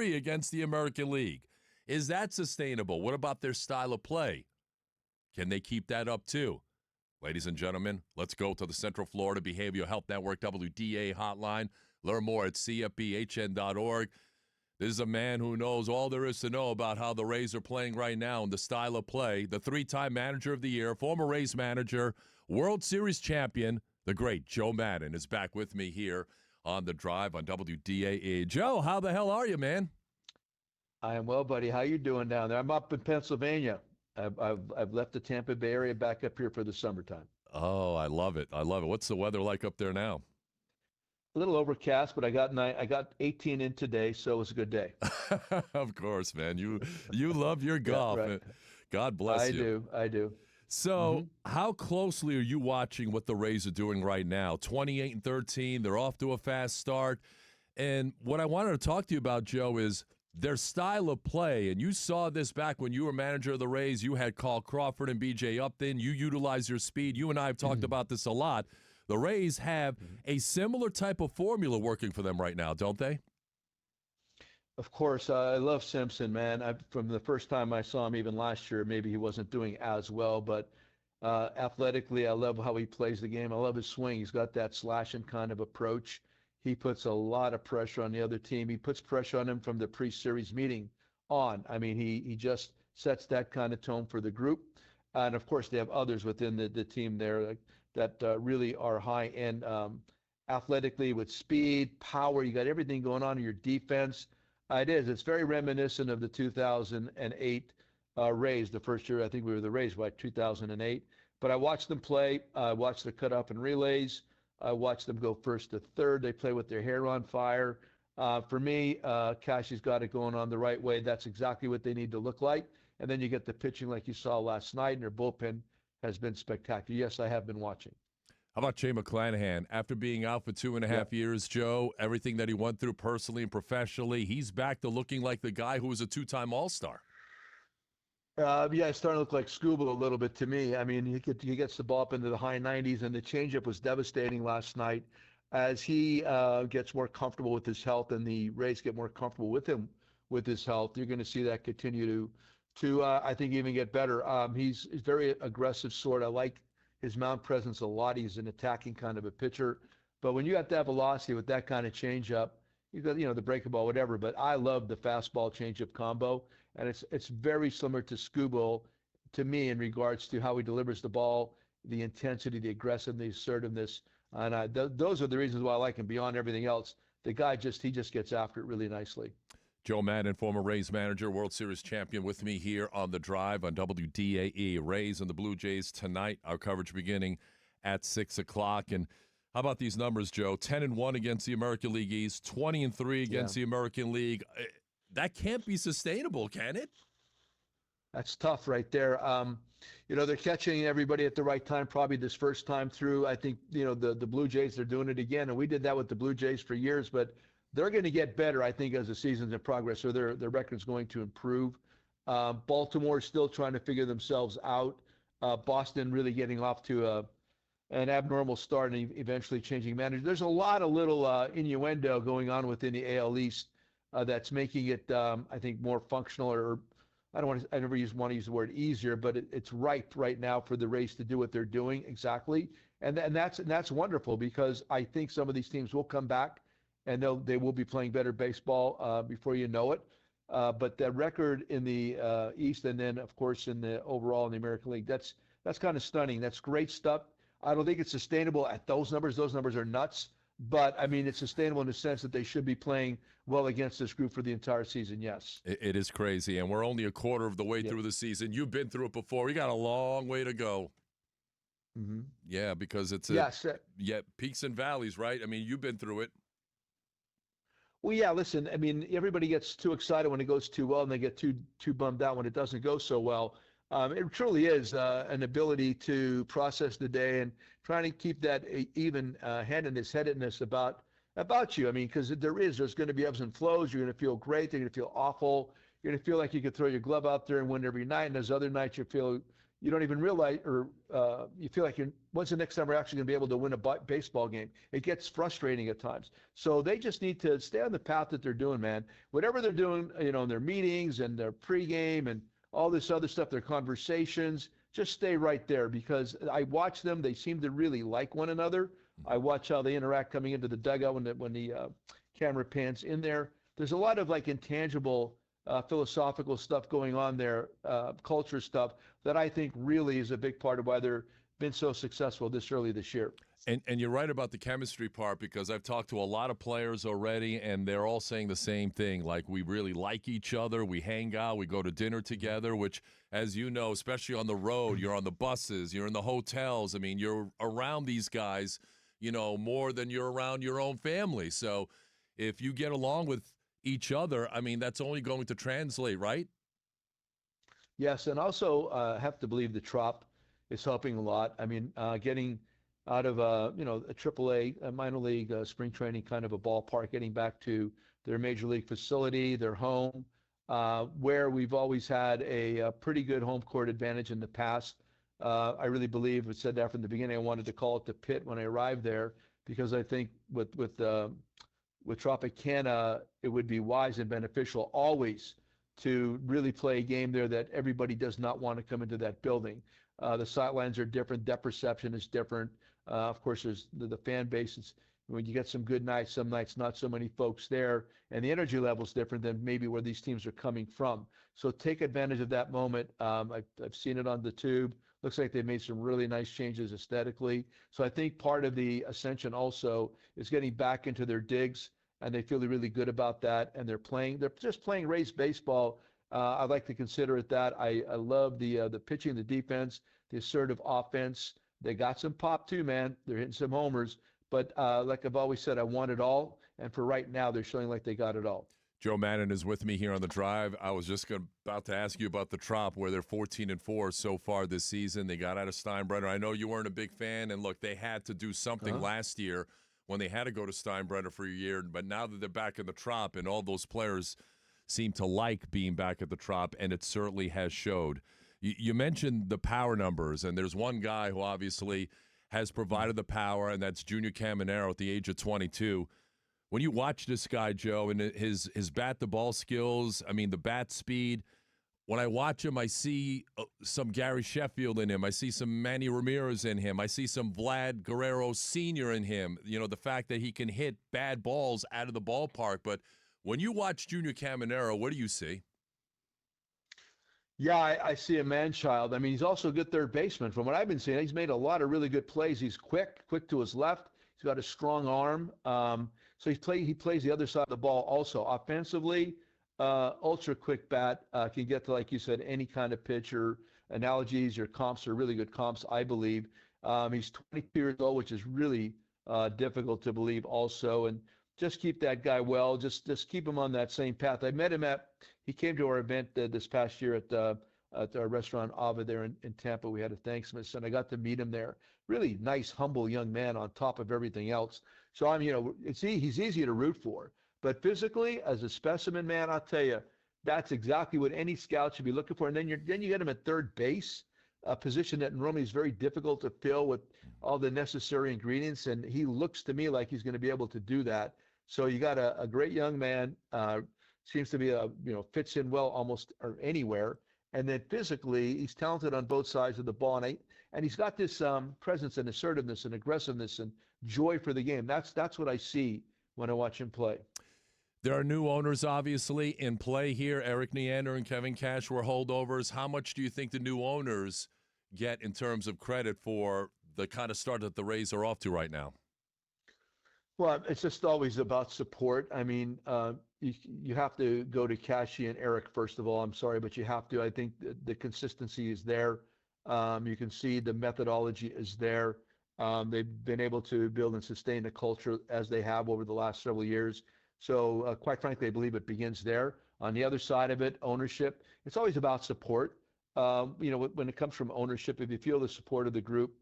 against the American League. Is that sustainable? What about their style of play? Can they keep that up too? Ladies and gentlemen, let's go to the Central Florida Behavioral Health Network WDA hotline. Learn more at cfbhn.org. This is a man who knows all there is to know about how the Rays are playing right now and the style of play. The three-time manager of the year, former Rays manager, World Series champion, the great Joe Maddon is back with me here on The Drive on WDAE. Joe, how the hell are you, man? I am well, buddy. How you doing down there? I'm up in Pennsylvania. I've left the Tampa Bay area back up here for the summertime. Oh, I love it. I love it. What's the weather like up there now? A little overcast, but I got 18 in today, so it was a good day. Of course, man. You love your golf. Yeah, right. God bless you. I do. So, how closely are you watching what the Rays are doing right now? 28-13, they're off to a fast start. And what I wanted to talk to you about, Joe, is their style of play. And you saw this back when you were manager of the Rays. You had Carl Crawford and B.J. Upton. You utilized your speed. You and I have talked about this a lot. The Rays have a similar type of formula working for them right now, don't they? Of course, I love Simpson, man. From the first time I saw him, even last year, maybe he wasn't doing as well, but athletically, I love how he plays the game. I love his swing. He's got that slashing kind of approach. He puts a lot of pressure on the other team. He puts pressure on them from the pre-series meeting on. I mean, he just sets that kind of tone for the group. And, of course, they have others within the team there that really are high-end athletically with speed, power. You got everything going on in your defense. It is. It's very reminiscent of the 2008 Rays, the first year I think we were the Rays by 2008. But I watched them play. I watched the cut up and relays. I watched them go first to third. They play with their hair on fire. For me, Cashie's got it going on the right way. That's exactly what they need to look like. And then you get the pitching like you saw last night, and their bullpen has been spectacular. Yes, I have been watching. How about Shane McClanahan? After being out for 2.5 years, Joe, everything that he went through personally and professionally, he's back to looking like the guy who was a two-time All-Star. Yeah, it's starting to look like Scuba a little bit to me. I mean, he gets the ball up into the high 90s, and the changeup was devastating last night. As he gets more comfortable with his health and the Rays get more comfortable with him with his health, you're going to see that continue to I think, even get better. He's very aggressive sort. I like his mound presence a lot. He's an attacking kind of a pitcher. But when you got that velocity with that kind of changeup, you got, the breaking ball, whatever. But I love the fastball changeup combo. And it's very similar to Scooble to me in regards to how he delivers the ball, the intensity, the aggressiveness, the assertiveness. And those are the reasons why I like him beyond everything else. The guy he just gets after it really nicely. Joe Maddon, former Rays manager, World Series champion, with me here on The Drive on WDAE. Rays and the Blue Jays tonight. Our coverage beginning at 6 o'clock. And how about these numbers, Joe? 10-1 against the American League East, 20-3 against the American League. That can't be sustainable, can it? That's tough right there. They're catching everybody at the right time, probably this first time through. I think, the Blue Jays are doing it again. And we did that with the Blue Jays for years, but they're going to get better, I think, as the season's in progress. So their record's going to improve. Baltimore is still trying to figure themselves out. Boston really getting off to an abnormal start and eventually changing manager. There's a lot of little innuendo going on within the AL East that's making it, I think, more functional, or I never want to use the word easier, but it's ripe right now for the Rays to do what they're doing exactly. And that's wonderful, because I think some of these teams will come back and they will be playing better baseball before you know it. But the record in the East, and then, of course, in the overall in the American League, that's kind of stunning. That's great stuff. I don't think it's sustainable at those numbers. Those numbers are nuts. But, I mean, it's sustainable in the sense that they should be playing well against this group for the entire season, yes. It is crazy, and we're only a quarter of the way through the season. You've been through it before. You got a long way to go. Mm-hmm. Yeah, because it's peaks and valleys, right? I mean, you've been through it. Well, yeah, listen, I mean, everybody gets too excited when it goes too well, and they get too bummed out when it doesn't go so well. It truly is an ability to process the day and trying to keep that even headedness about you. I mean, because there's going to be ebbs and flows. You're going to feel great. You're going to feel awful. You're going to feel like you could throw your glove out there and win every night. And there's other nights you feel you don't even realize, or you feel like when's the next time we're actually going to be able to win a baseball game? It gets frustrating at times. So they just need to stay on the path that they're doing, man. Whatever they're doing, in their meetings and their pregame and all this other stuff, their conversations, just stay right there, because I watch them. They seem to really like one another. I watch how they interact coming into the dugout when the camera pans in there. There's a lot of like intangible philosophical stuff going on there, culture stuff that I think really is a big part of why they're been so successful this early this year. And you're right about the chemistry part, because I've talked to a lot of players already, and they're all saying the same thing. Like, we really like each other. We hang out. We go to dinner together, which, as you know, especially on the road, you're on the buses, you're in the hotels. I mean, you're around these guys, more than you're around your own family. So if you get along with each other, I mean, that's only going to translate, right? Yes, and also have to believe the Trop is helping a lot. I mean, getting out of a AAA, a minor league spring training kind of a ballpark, getting back to their major league facility, their home, where we've always had a pretty good home court advantage in the past. I really believe, I said that from the beginning. I wanted to call it the pit when I arrived there, because I think with Tropicana, it would be wise and beneficial always to really play a game there that everybody does not want to come into that building. The sidelines are different. Depth perception is different. Of course, there's the fan base. When you get some good nights, some nights not so many folks there, and the energy level is different than maybe where these teams are coming from. So take advantage of that moment. I've seen it on the tube. Looks like they made some really nice changes aesthetically. So I think part of the ascension also is getting back into their digs, and they feel really good about that. And they're just playing Rays baseball. I like to consider it that. I love the pitching, the defense, the assertive offense. They got some pop too, man. They're hitting some homers. But like I've always said, I want it all. And for right now, they're showing like they got it all. Joe Maddon is with me here on the drive. I was just about to ask you about the Trop, where they're 14-4 so far this season. They got out of Steinbrenner. I know you weren't a big fan, and look, they had to do something last year when they had to go to Steinbrenner for a year. But now that they're back in the Trop, and all those players seem to like being back at the Trop, and it certainly has showed. You mentioned the power numbers, and there's one guy who obviously has provided the power, and that's Junior Caminero at the age of 22. When you watch this guy, Joe, and his bat-to-ball skills, I mean, the bat speed, when I watch him, I see some Gary Sheffield in him. I see some Manny Ramirez in him. I see some Vlad Guerrero Sr. in him. The fact that he can hit bad balls out of the ballpark. But when you watch Junior Caminero, what do you see? Yeah, I see a man-child. I mean, he's also a good third baseman. From what I've been seeing, he's made a lot of really good plays. He's quick to his left. He's got a strong arm. So he plays the other side of the ball also. Offensively, ultra quick bat, can get to, like you said, any kind of pitch. Or analogies or comps are really good comps, I believe. He's 22 years old, which is really difficult to believe also. And just keep that guy well. Just keep him on that same path. I met him he came to our event this past year at our restaurant Ava there in Tampa. We had a Thanksmas, and I got to meet him there. Really nice, humble young man on top of everything else. So he's easy to root for. But physically, as a specimen, man, I'll tell you, that's exactly what any scout should be looking for. And then you get him at third base, a position that normally is very difficult to fill with all the necessary ingredients. And he looks to me like he's going to be able to do that. So you got a great young man, seems to be fits in well almost or anywhere. And then physically, he's talented on both sides of the ball. And he's got this presence and assertiveness and aggressiveness and joy for the game. That's what I see when I watch him play. There are new owners, obviously, in play here. Eric Neander and Kevin Cash were holdovers. How much do you think the new owners get in terms of credit for the kind of start that the Rays are off to right now? Well, it's just always about support. I mean, you have to go to Cashy and Eric, first of all. I'm sorry, but you have to. I think the consistency is there. You can see the methodology is there. They've been able to build and sustain the culture as they have over the last several years. So quite frankly, I believe it begins there. On the other side of it, ownership, it's always about support. When it comes from ownership, if you feel the support of the group,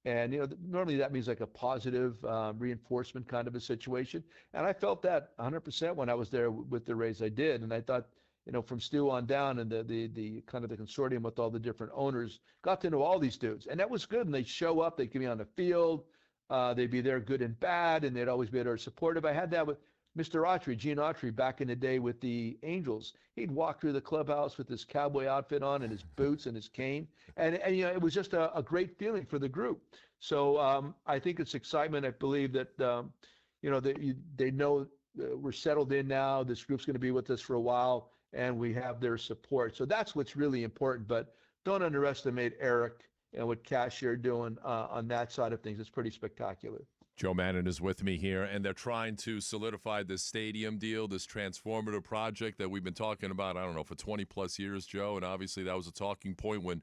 and normally that means like a positive reinforcement kind of a situation. And I felt that 100% when I was there with the Rays. I did, and I thought from Stu on down, and the kind of the consortium with all the different owners, got to know all these dudes, and that was good. And they'd show up, they'd be on the field, they'd be there good and bad, and they'd always be there supportive. I had that with Mr. Autry, Gene Autry, back in the day with the Angels. He'd walk through the clubhouse with his cowboy outfit on and his boots and his cane, and it was just a great feeling for the group. So I think it's excitement. I believe that they know we're settled in now. This group's going to be with us for a while, and we have their support. So that's what's really important. But don't underestimate Eric and what Cashier doing on that side of things. It's pretty spectacular. Joe Maddon is with me here, and they're trying to solidify this stadium deal, this transformative project that we've been talking about, I don't know, for 20-plus years, Joe, and obviously that was a talking point when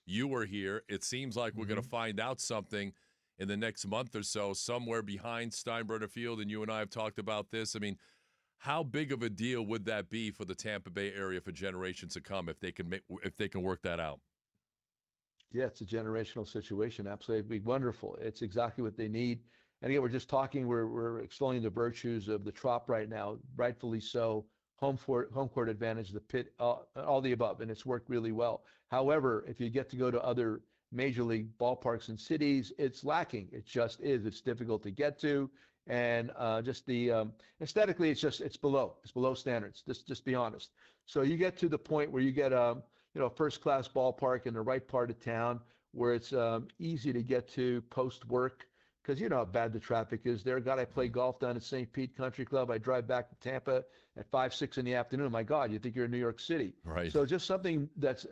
you were here. It seems like we're going to find out something in the next month or so, somewhere behind Steinbrenner Field, and you and I have talked about this. I mean, how big of a deal would that be for the Tampa Bay area for generations to come if they can work that out? Yeah, it's a generational situation. Absolutely. It'd be wonderful. It's exactly what they need. And again, we're just talking, we're exploring the virtues of the Trop right now, rightfully so. Home court advantage, the pit, all the above, and it's worked really well. However, if you get to go to other major league ballparks and cities, it's lacking. It just is. It's difficult to get to, and just the aesthetically, it's below standards. Just be honest. So you get to the point where you get a first class ballpark in the right part of town where it's easy to get to post work. Because you know how bad the traffic is there. God, I play golf down at St. Pete Country Club. I drive back to Tampa at 5, 6 in the afternoon. My God, you think you're in New York City. Right. So just something that's,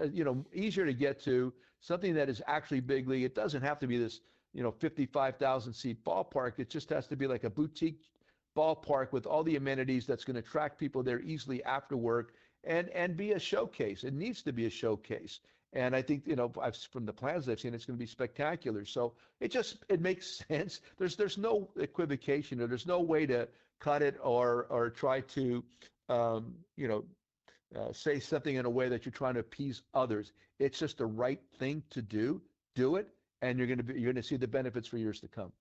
easier to get to, something that is actually big league. It doesn't have to be this, 55,000 seat ballpark. It just has to be like a boutique ballpark with all the amenities that's going to attract people there easily after work and be a showcase. It needs to be a showcase. And I think, from the plans I've seen, it's going to be spectacular. So it makes sense. There's no equivocation, or there's no way to cut it or try to, say something in a way that you're trying to appease others. It's just the right thing to do. Do it, and you're going to see the benefits for years to come.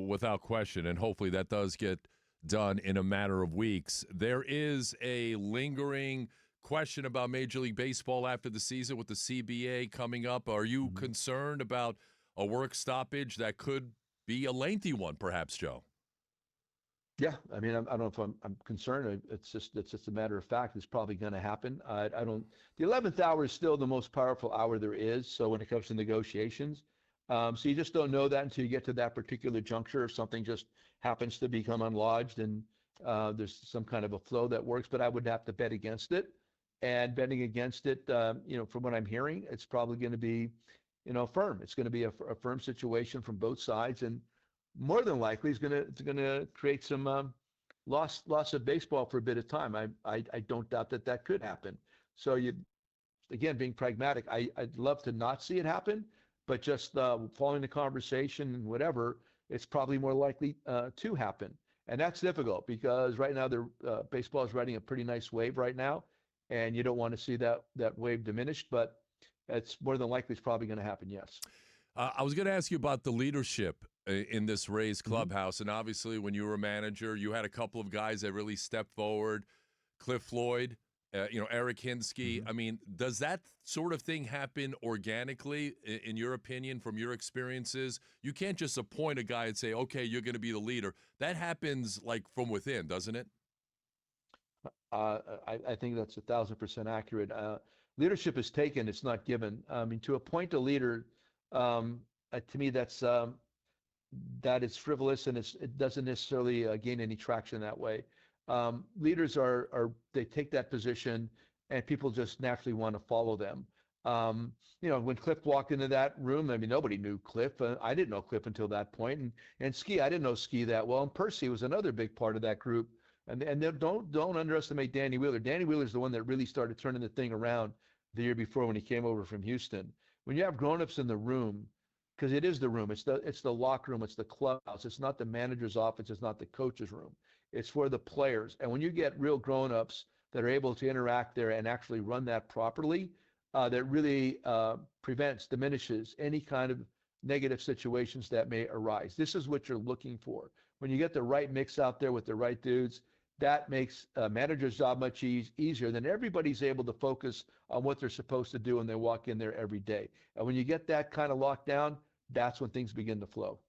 Without question, and hopefully that does get done in a matter of weeks. There is a lingering question about Major League Baseball after the season with the CBA coming up. Are you concerned about a work stoppage that could be a lengthy one, perhaps, Joe? Yeah, I mean, I don't know if I'm concerned. It's just a matter of fact. It's probably going to happen. I don't. The 11th hour is still the most powerful hour there is. So when it comes to negotiations, so you just don't know that until you get to that particular juncture. If something just happens to become unlodged, and there's some kind of a flow that works, but I would have to bet against it. And betting against it, from what I'm hearing, it's probably going to be, firm. It's going to be a firm situation from both sides, and more than likely, it's going to create some loss of baseball for a bit of time. I don't doubt that could happen. So again, being pragmatic, I'd love to not see it happen, but just following the conversation and whatever, it's probably more likely to happen. And that's difficult because right now baseball is riding a pretty nice wave right now. And you don't want to see that wave diminished, but it's more than likely it's probably going to happen, yes. I was going to ask you about the leadership in this Rays clubhouse. And obviously, when you were a manager, you had a couple of guys that really stepped forward. Cliff Floyd, Eric Hinsky. I mean, does that sort of thing happen organically, in your opinion, from your experiences? You can't just appoint a guy and say, okay, you're going to be the leader. That happens like from within, doesn't it? I think that's 1,000% accurate. Leadership is taken; it's not given. I mean, to appoint a leader, to me, that is frivolous, and it doesn't necessarily gain any traction that way. Leaders they take that position, and people just naturally want to follow them. When Cliff walked into that room, I mean, nobody knew Cliff. I didn't know Cliff until that point, and Ski, I didn't know Ski that well, and Percy was another big part of that group. And don't underestimate Danny Wheeler. Danny Wheeler is the one that really started turning the thing around the year before when he came over from Houston. When you have grown-ups in the room, because it is the room, it's the locker room, it's the clubhouse, it's not the manager's office, it's not the coach's room, it's for the players. And when you get real grown-ups that are able to interact there and actually run that properly, that really diminishes any kind of negative situations that may arise. This is what you're looking for. When you get the right mix out there with the right dudes, that makes a manager's job much easier. Then everybody's able to focus on what they're supposed to do when they walk in there every day. And when you get that kind of locked down, that's when things begin to flow.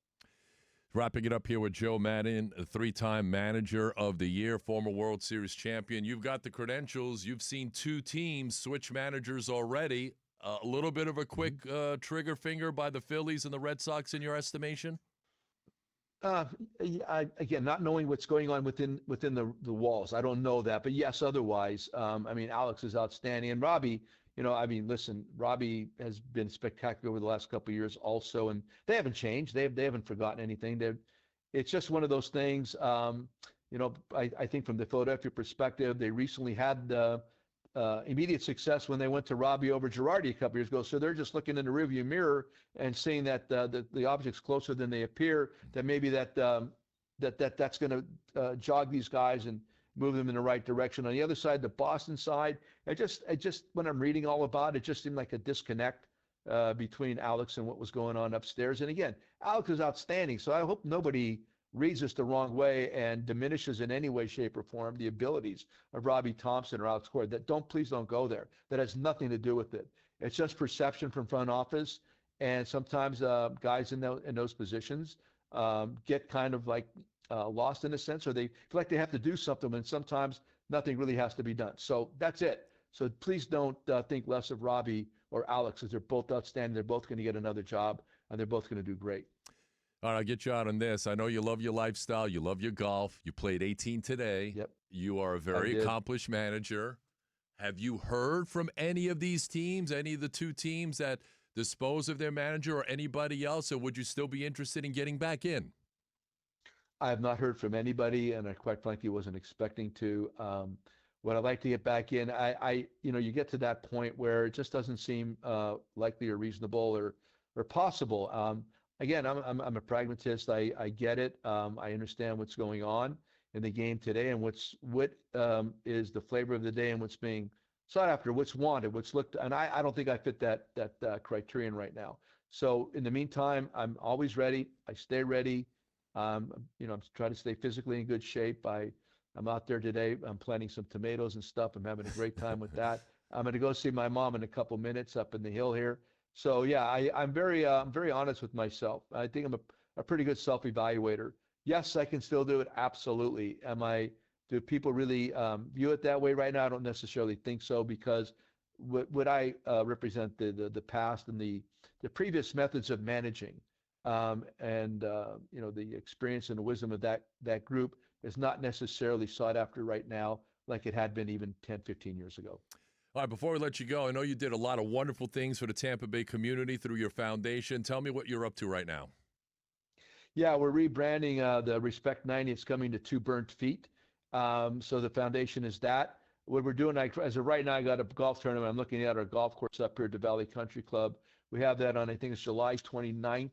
Wrapping it up here with Joe Maddon, a three-time manager of the year, former World Series champion. You've got the credentials. You've seen two teams switch managers already. A little bit of a quick trigger finger by the Phillies and the Red Sox in your estimation? Again, not knowing what's going on within the walls, I don't know that. But yes, otherwise, I mean, Alex is outstanding, and Robbie. I mean, listen, Robbie has been spectacular over the last couple of years, also, and they haven't changed. They haven't forgotten anything. It's just one of those things. I think from the Philadelphia perspective, they recently had immediate success when they went to Robbie over Girardi a couple years ago. So they're just looking in the rearview mirror and seeing that the object's closer than they appear. That maybe that's going to jog these guys and move them in the right direction. On the other side, the Boston side, it just when I'm reading all about it, it just seemed like a disconnect between Alex and what was going on upstairs. And again, Alex is outstanding, so I hope nobody reads this the wrong way and diminishes in any way, shape, or form the abilities of Robbie Thompson or Alex Cora. Please don't go there. That has nothing to do with it. It's just perception from front office, and sometimes guys in those positions get kind of like lost in a sense, or they feel like they have to do something, and sometimes nothing really has to be done. So that's it. So please don't think less of Robbie or Alex, because they're both outstanding. They're both going to get another job, and they're both going to do great. All right, I'll get you out on this. I know you love your lifestyle. You love your golf. You played 18 today. Yep. You are a very accomplished manager. Have you heard from any of these teams, any of the two teams that dispose of their manager or anybody else, or would you still be interested in getting back in? I have not heard from anybody, and I quite frankly wasn't expecting to. Would I like to get back in? You get to that point where it just doesn't seem likely or reasonable or possible. Again, I'm a pragmatist. I get it. I understand what's going on in the game today, and what is the flavor of the day, and what's being sought after, what's wanted, what's looked. And I don't think I fit that criterion right now. So in the meantime, I'm always ready. I stay ready. I'm trying to stay physically in good shape. I'm out there today. I'm planting some tomatoes and stuff. I'm having a great time with that. I'm going to go see my mom in a couple minutes up in the hill here. So yeah, I'm very honest with myself. I think I'm a pretty good self-evaluator. Yes, I can still do it. Absolutely. Do people really view it that way right now? I don't necessarily think so, because would I represent the past and the previous methods of managing, and the experience and the wisdom of that group is not necessarily sought after right now like it had been even 10, 15 years ago. All right, before we let you go, I know you did a lot of wonderful things for the Tampa Bay community through your foundation. Tell me what you're up to right now. Yeah, we're rebranding the Respect 90. It's coming to 2 Burnt Feet. So the foundation is that. What we're doing, as of right now, I got a golf tournament. I'm looking at our golf course up here at the Valley Country Club. We have that on, I think it's July 29th,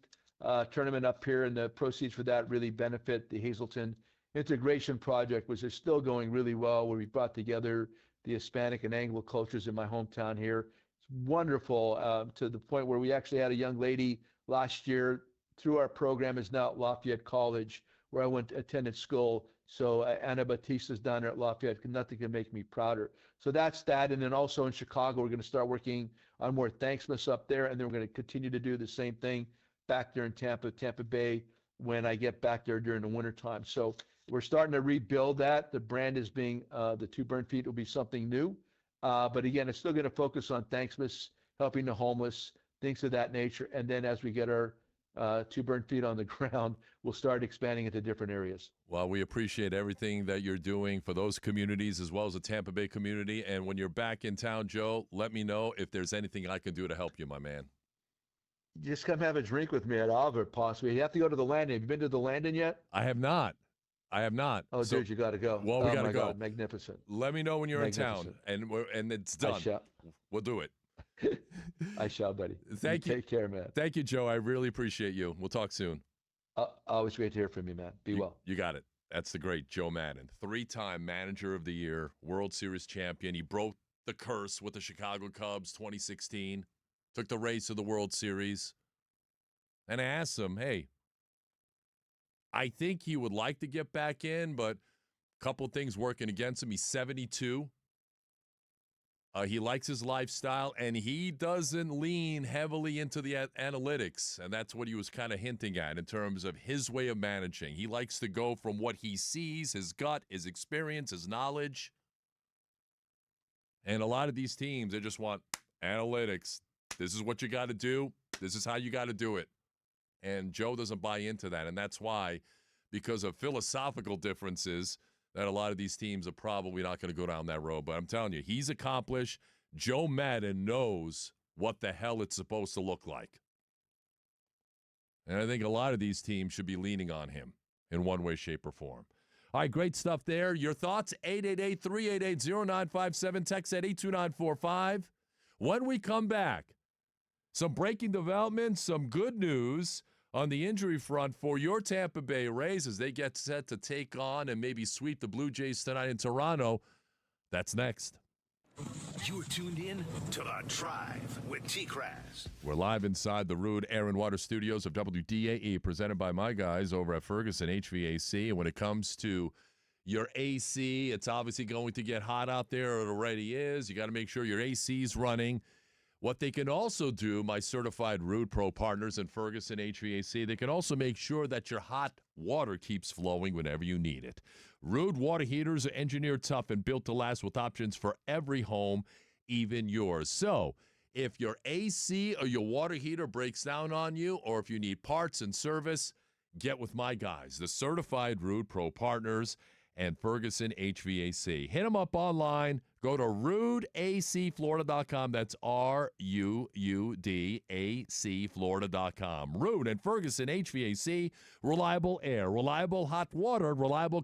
tournament up here, and the proceeds for that really benefit the Hazleton Integration Project, which is still going really well, where we brought together the Hispanic and Anglo cultures in my hometown here. It's wonderful, to the point where we actually had a young lady last year through our program, is now at Lafayette College, where I attended school. So Anna Batista's down there at Lafayette. Nothing can make me prouder. So that's that. And then also in Chicago, we're going to start working on more Thanksmas up there, and then we're going to continue to do the same thing back there in Tampa Bay, when I get back there during the wintertime. So we're starting to rebuild that. The brand is being, the 2 Burnt Feet will be something new. But again, it's still going to focus on Thanksmas, helping the homeless, things of that nature. And then as we get our 2 Burnt Feet on the ground, we'll start expanding into different areas. Well, we appreciate everything that you're doing for those communities as well as the Tampa Bay community. And when you're back in town, Joe, let me know if there's anything I can do to help you, my man. Just come have a drink with me at Oliver, possibly. You have to go to the Landon. Have you been to the Landon yet? I have not. Oh, so, dude, you got to go. Well, we got to go. God, magnificent. Let me know when you're in town, and it's done. I shall. We'll do it. I shall, buddy. Thank you. Take care, man. Thank you, Joe. I really appreciate you. We'll talk soon. Always great to hear from you, man. Be well. You got it. That's the great Joe Maddon, 3-time Manager of the Year, World Series champion. He broke the curse with the Chicago Cubs 2016, took the Rays to the World Series. And I asked him, hey, I think he would like to get back in, but Couple things working against him. He's 72. He likes his lifestyle, and he doesn't lean heavily into the analytics, and that's what he was kind of hinting at in terms of his way of managing. He likes to go from what he sees, his gut, his experience, his knowledge. And a lot of these teams, they just want analytics. This is what you got to do. This is how you got to do it. And Joe doesn't buy into that, and that's why, because of philosophical differences, that a lot of these teams are probably not going to go down that road. But I'm telling you, he's accomplished. Joe Maddon knows what the hell it's supposed to look like. And I think a lot of these teams should be leaning on him in one way, shape, or form. All right, great stuff there. Your thoughts, 888-388-0957. Text at 82945. When we come back, some breaking developments, some good news on the injury front for your Tampa Bay Rays as they get set to take on and maybe sweep the Blue Jays tonight in Toronto. That's next. You're tuned in to The Drive with TKras. We're live inside the Rude Air and Water Studios of WDAE, presented by my guys over at Ferguson HVAC. And when it comes to your AC, it's obviously going to get hot out there. It already is. You got to make sure your AC is running. What they can also do, my certified Rude Pro partners in Ferguson HVAC, they can also make sure that your hot water keeps flowing whenever you need it. Rude water heaters are engineered tough and built to last with options for every home, even yours. So if your AC or your water heater breaks down on you, or if you need parts and service, get with my guys, the certified Rude Pro partners and Ferguson HVAC. Hit them up online. Go to RudeACFlorida.com. That's RuudACFlorida.com. Rude and Ferguson HVAC. Reliable air, reliable hot water, reliable